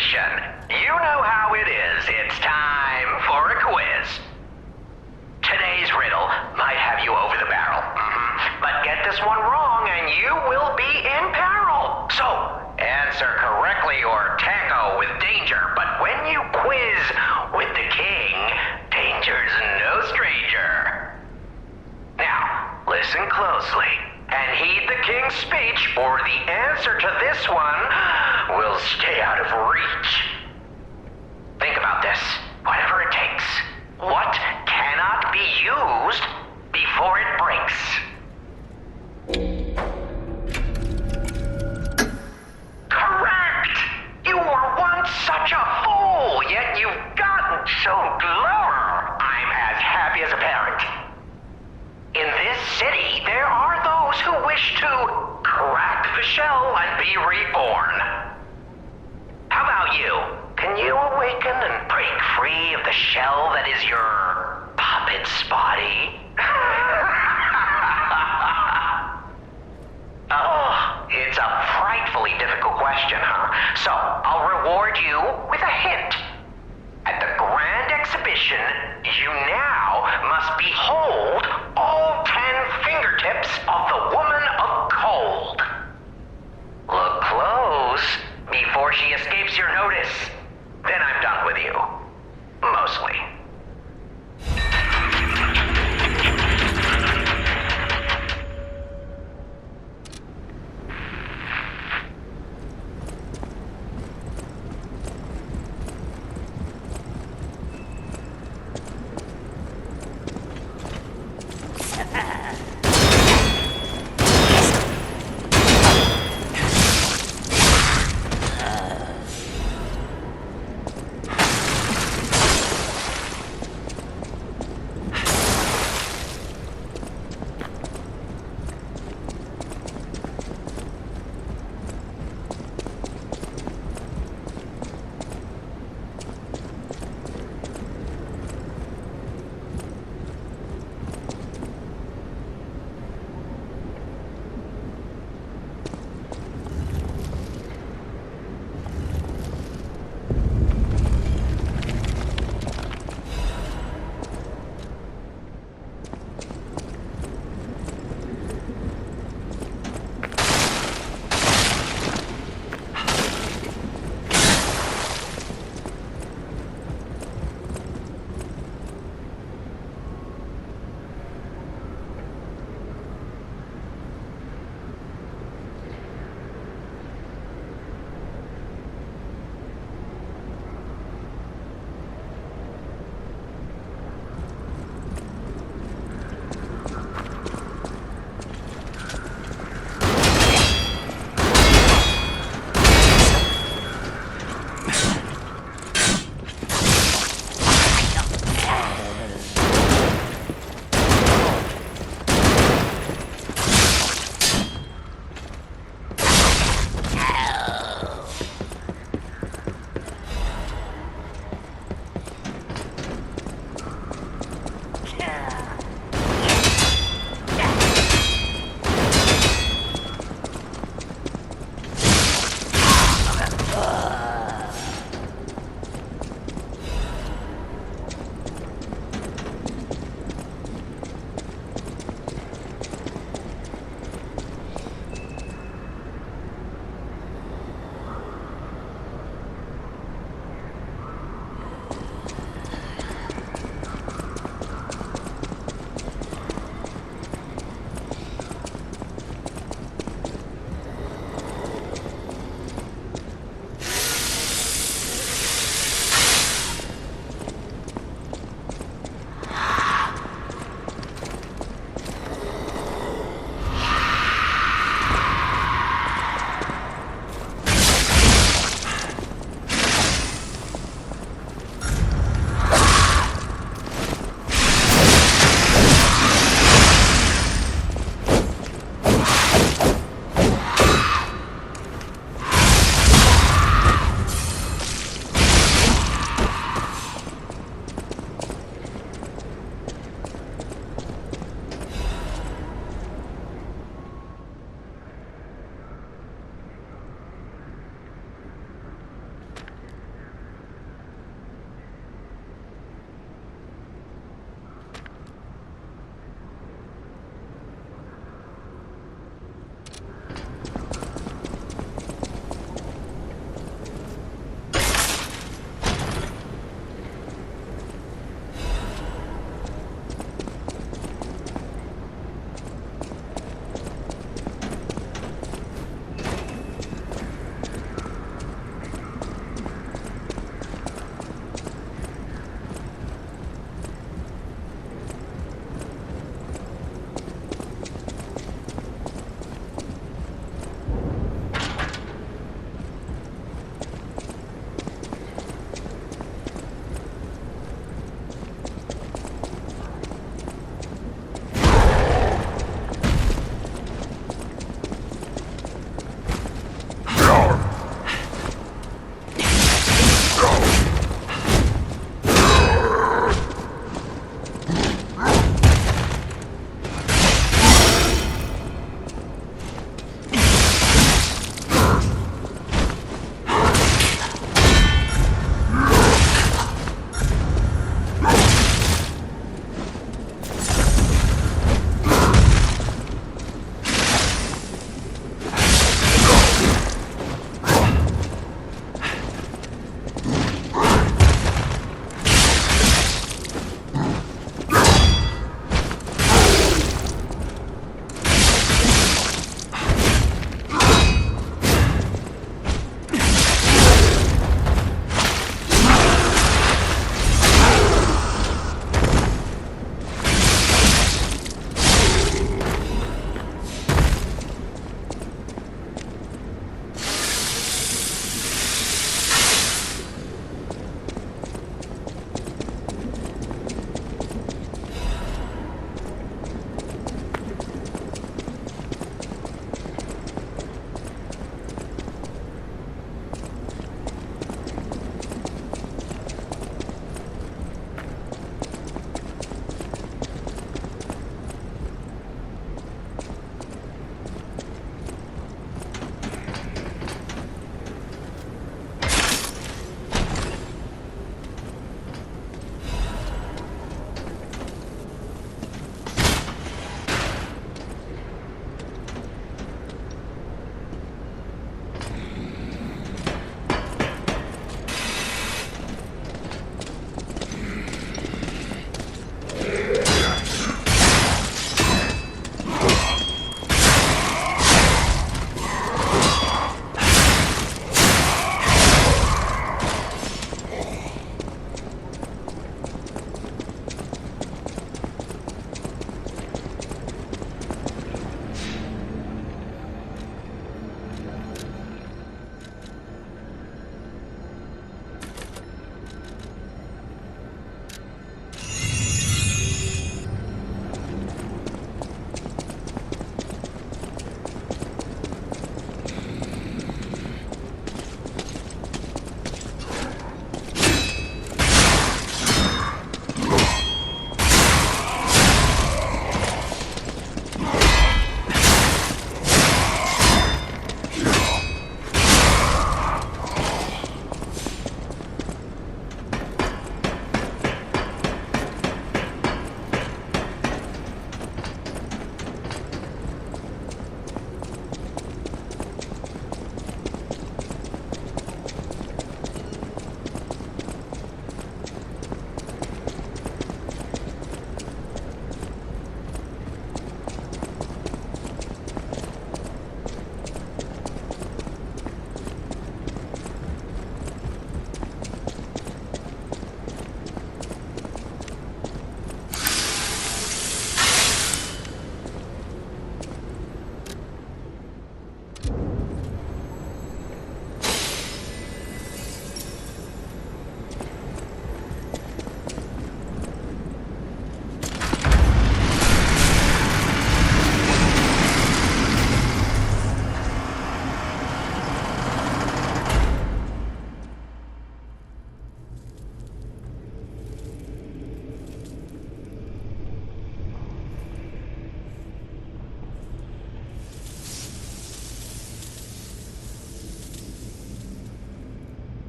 exhibition. You know how it is. It's time for a quiz. Today's riddle might have you over the barrel. But get this one wrong and you will be in peril. So, answer correctly or tango with danger. But when you quiz with the king, danger's no stranger. Now, listen closely and heed the king's speech, or the answer to this one will stay out of reach. Think about this. Whatever it takes. What cannot be used before it breaks? Correct! You were once such a fool, yet you've gotten so clever. I'm as happy as a parent. In this city, there are those who wish to crack the shell and be reborn. How about you? Can you awaken and break free of the shell that is your puppet's body? Oh, it's a frightfully difficult question, huh? So, I'll reward you with a hint. At the grand exhibition, you now must behold all 10 fingertips of the woman of cold. Look close before she escapes your notice. Then I'm done with you. Mostly.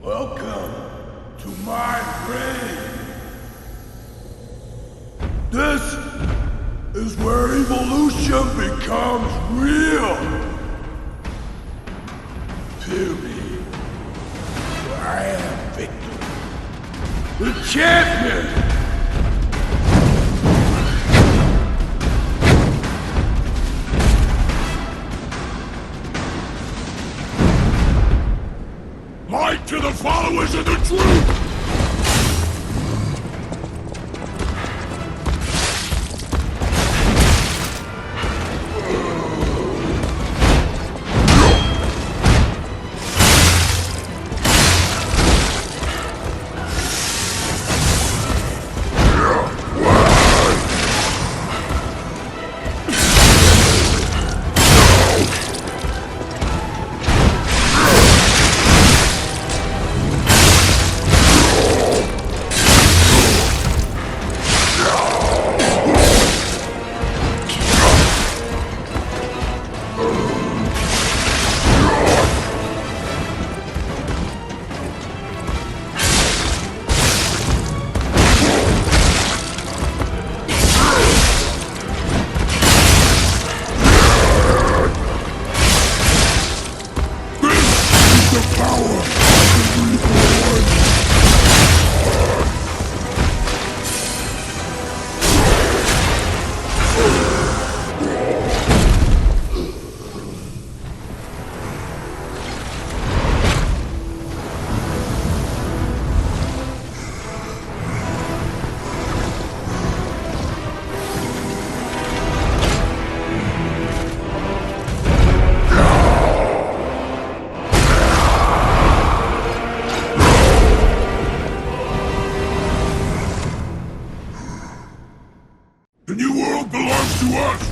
Welcome to my grave. This is where evolution becomes real. Hear me. I am Victor, the champion. Light to the followers of the truth! The new world belongs to us!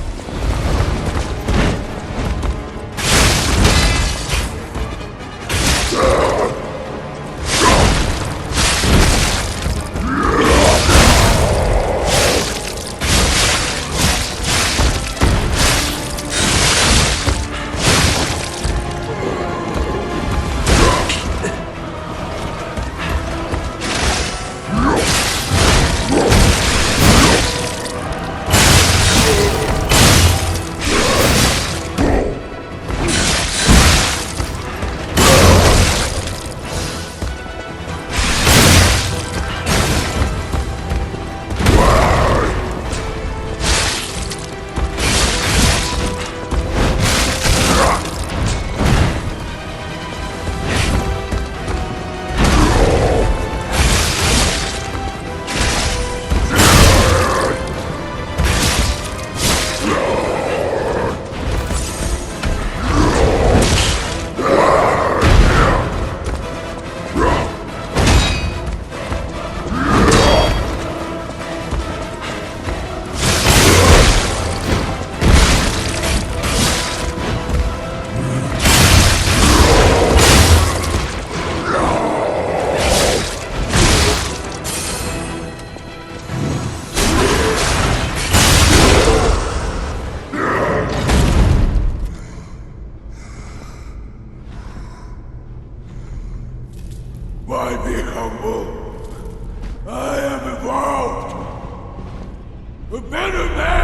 Why be humble? I am evolved! A better man!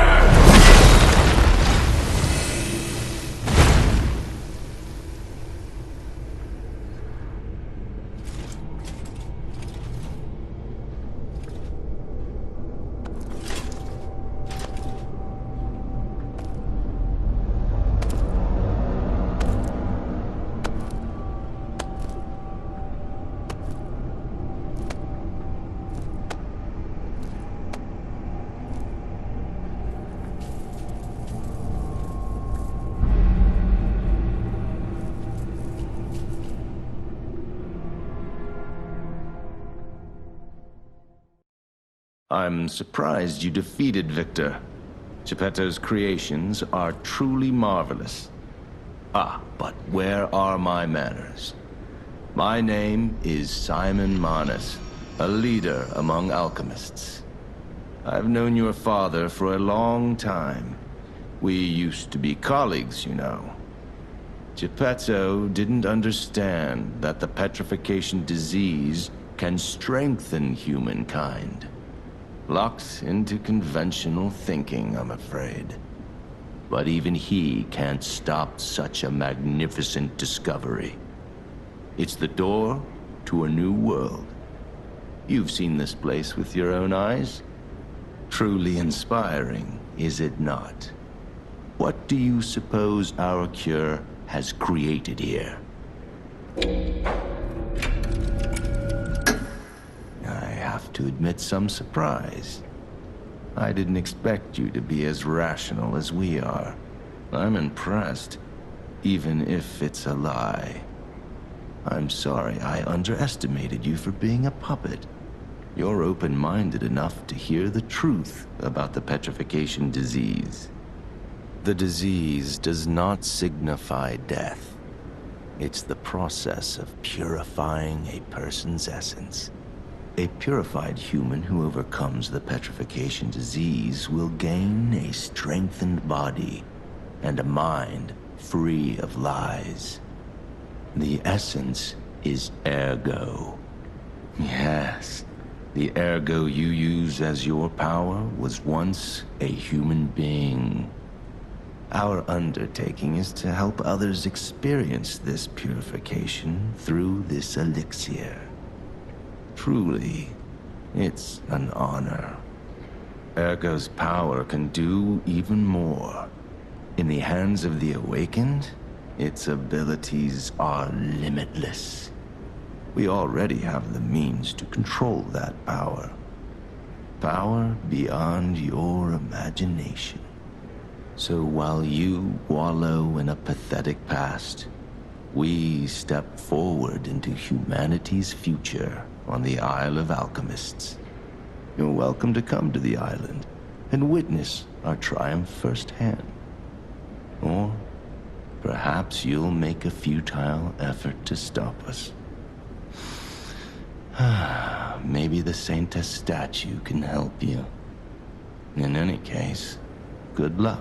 I'm surprised you defeated Victor. Geppetto's creations are truly marvelous. Ah, but where are my manners? My name is Simon Manus, a leader among alchemists. I've known your father for a long time. We used to be colleagues, you know. Geppetto didn't understand that the petrification disease can strengthen humankind. Locked into conventional thinking, I'm afraid. But even he can't stop such a magnificent discovery. It's the door to a new world. You've seen this place with your own eyes. Truly inspiring, is it not? What do you suppose our cure has created here? I have to admit some surprise. I didn't expect you to be as rational as we are. I'm impressed, even if it's a lie. I'm sorry I underestimated you for being a puppet. You're open-minded enough to hear the truth about the petrification disease. The disease does not signify death. It's the process of purifying a person's essence. A purified human who overcomes the petrification disease will gain a strengthened body and a mind free of lies. The essence is ergo. Yes, the ergo you use as your power was once a human being. Our undertaking is to help others experience this purification through this elixir. Truly, it's an honor. Ergo's power can do even more. In the hands of the awakened, its abilities are limitless. We already have the means to control that power. Power beyond your imagination. So while you wallow in a pathetic past, we step forward into humanity's future on the Isle of Alchemists. You're welcome to come to the island and witness our triumph firsthand. Or perhaps you'll make a futile effort to stop us. Maybe the Saintess statue can help you. In any case, good luck.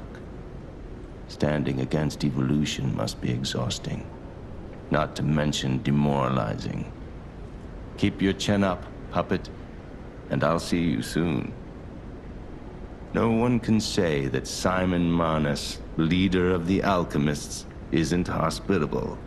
Standing against evolution must be exhausting, not to mention demoralizing. Keep your chin up, puppet, and I'll see you soon. No one can say that Simon Manus, leader of the alchemists, isn't hospitable.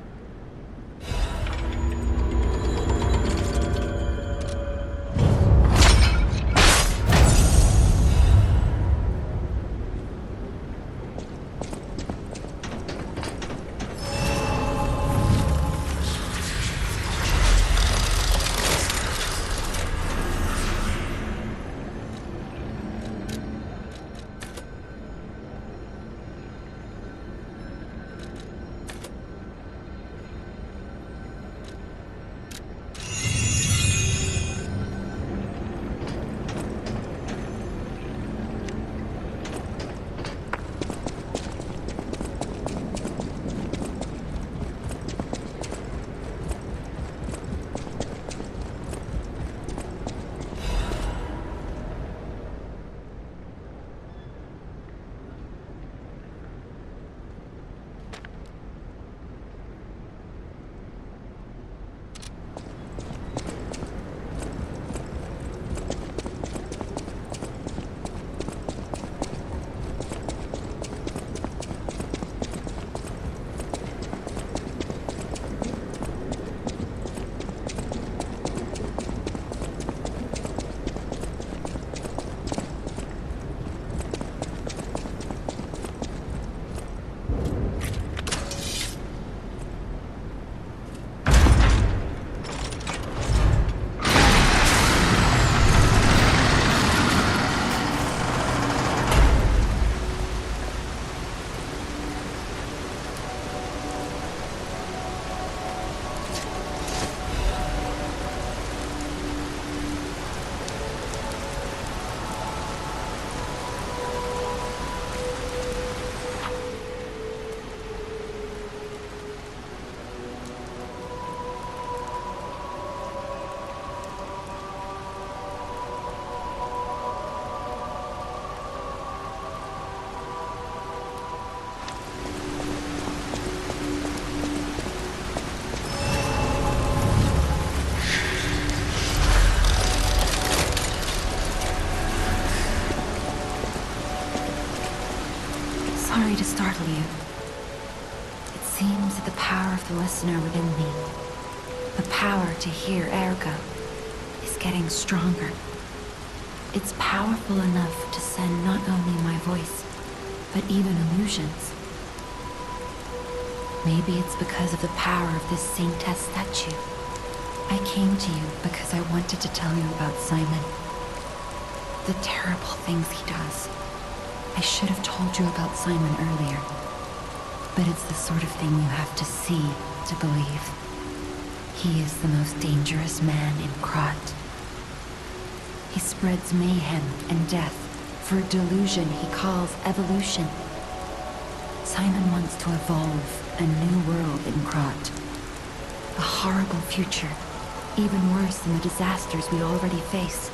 sorry to startle you. It seems that the power of the listener within me, the power to hear ergo, is getting stronger. It's powerful enough to send not only my voice, but even illusions. Maybe it's because of the power of this Saintess statue. I came to you because I wanted to tell you about Simon. The terrible things he does. I should have told you about Simon earlier. But it's the sort of thing you have to see to believe. He is the most dangerous man in Krat. He spreads mayhem and death for a delusion he calls evolution. Simon wants to evolve a new world in Krat. A horrible future, even worse than the disasters we already face.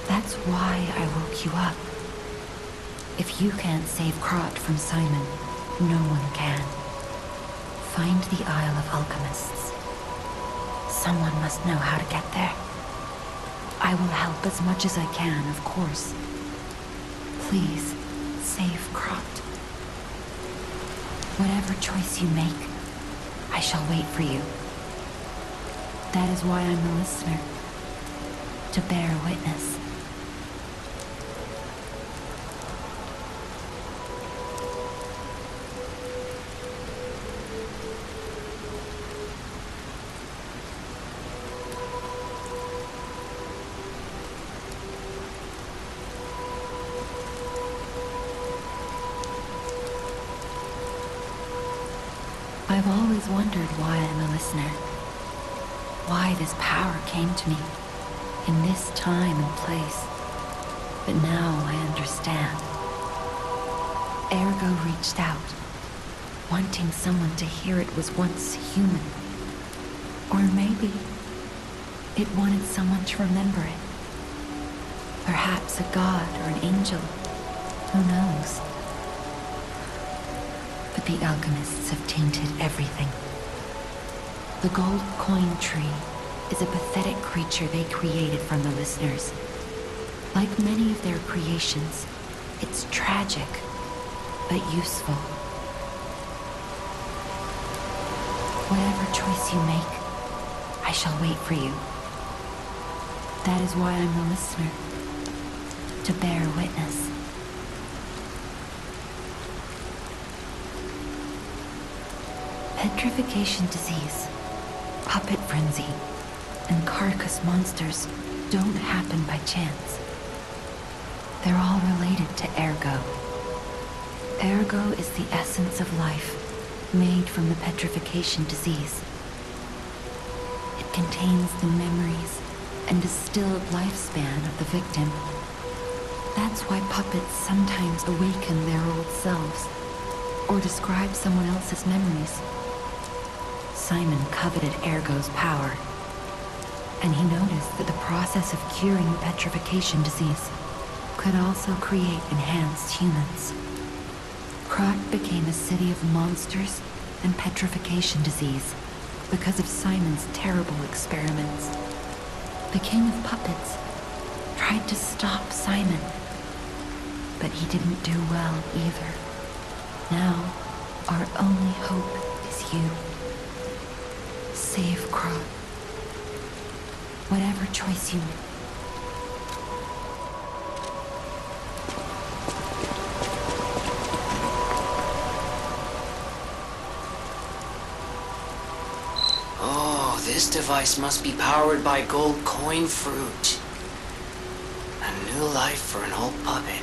That's why I woke you up. If you can't save Krat from Simon, no one can. Find the Isle of Alchemists. Someone must know how to get there. I will help as much as I can, of course. Please, save Krat. Whatever choice you make, I shall wait for you. That is why I'm the listener. To bear witness. I've always wondered why I'm a listener. Why this power came to me, in this time and place. But now I understand. Ergo reached out, wanting someone to hear it was once human. Or maybe it wanted someone to remember it. Perhaps a god or an angel, who knows? But the alchemists have tainted everything. The gold coin tree is a pathetic creature they created from the listeners. Like many of their creations, it's tragic, but useful. Whatever choice you make, I shall wait for you. That is why I'm the listener, to bear witness. Petrification disease, puppet frenzy, and carcass monsters don't happen by chance. They're all related to Ergo. Ergo is the essence of life, made from the petrification disease. It contains the memories and distilled lifespan of the victim. That's why puppets sometimes awaken their old selves, or describe someone else's memories. Simon coveted Ergo's power, and he noticed that the process of curing the petrification disease could also create enhanced humans. Krat became a city of monsters and petrification disease because of Simon's terrible experiments. The king of puppets tried to stop Simon, but he didn't do well either. Now, our only hope is you. Save Krat. Whatever choice you make. Oh, this device must be powered by gold coin fruit. A new life for an old puppet.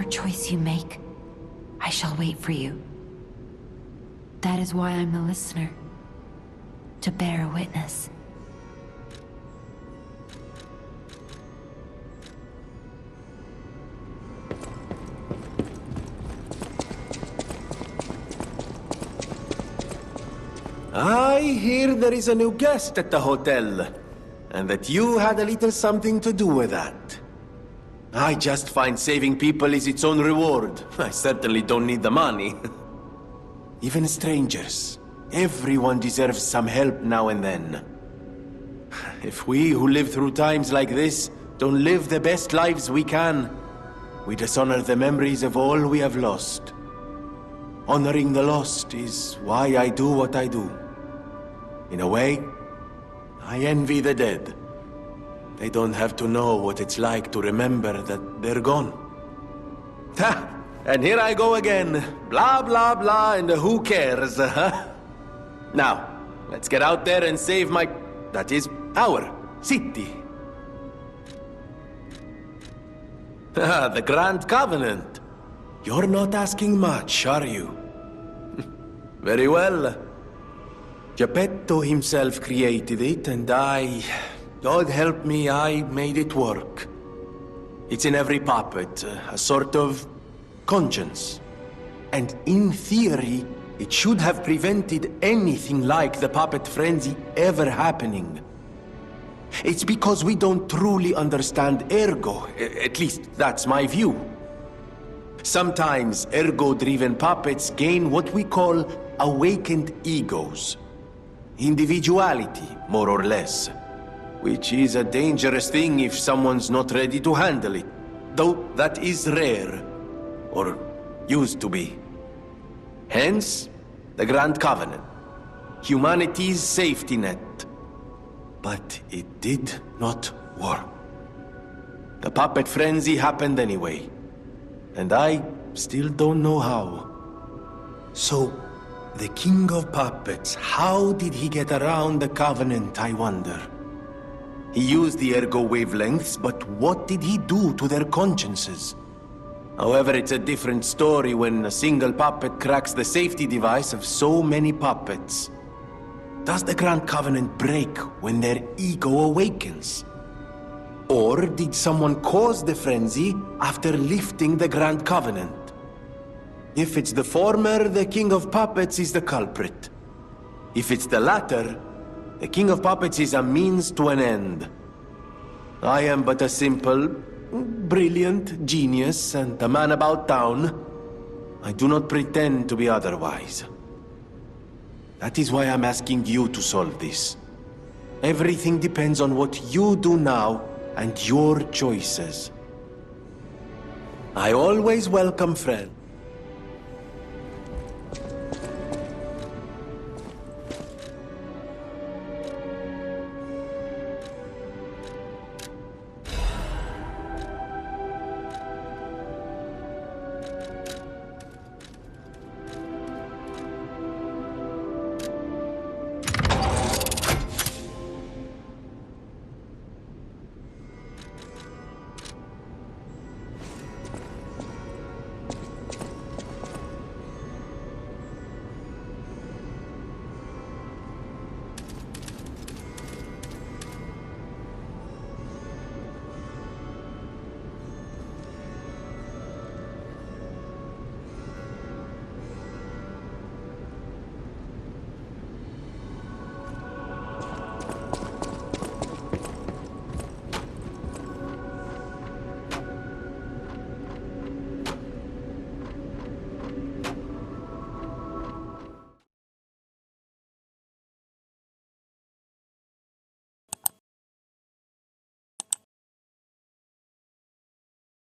choice you make, I shall wait for you. That is why I'm the listener. To bear witness. I hear there is a new guest at the hotel, and that you had a little something to do with that. I just find saving people is its own reward. I certainly don't need the money. Even strangers. Everyone deserves some help now and then. If we who live through times like this don't live the best lives we can, we dishonor the memories of all we have lost. Honoring the lost is why I do what I do. In a way, I envy the dead. They don't have to know what it's like to remember that they're gone. Ha! And here I go again. Blah, blah, blah, and who cares, huh? Now, let's get out there and save my... that is, our city. Ah, the Grand Covenant. You're not asking much, are you? Very well. Geppetto himself created it, and God help me, I made it work. It's in every puppet, a sort of conscience. And in theory, it should have prevented anything like the puppet frenzy ever happening. It's because we don't truly understand Ergo, at least that's my view. Sometimes Ergo-driven puppets gain what we call awakened egos. Individuality, more or less. Which is a dangerous thing if someone's not ready to handle it. Though that is rare. Or used to be. Hence, the Grand Covenant. Humanity's safety net. But it did not work. The puppet frenzy happened anyway. And I still don't know how. So, the King of Puppets, how did he get around the Covenant, I wonder? He used the Ergo wavelengths, but what did he do to their consciences? However, it's a different story when a single puppet cracks the safety device of so many puppets. Does the Grand Covenant break when their ego awakens? Or did someone cause the frenzy after lifting the Grand Covenant? If it's the former, the King of Puppets is the culprit. If it's the latter, the King of Puppets is a means to an end. I am but a simple, brilliant genius and a man about town. I do not pretend to be otherwise. That is why I'm asking you to solve this. Everything depends on what you do now and your choices. I always welcome friends.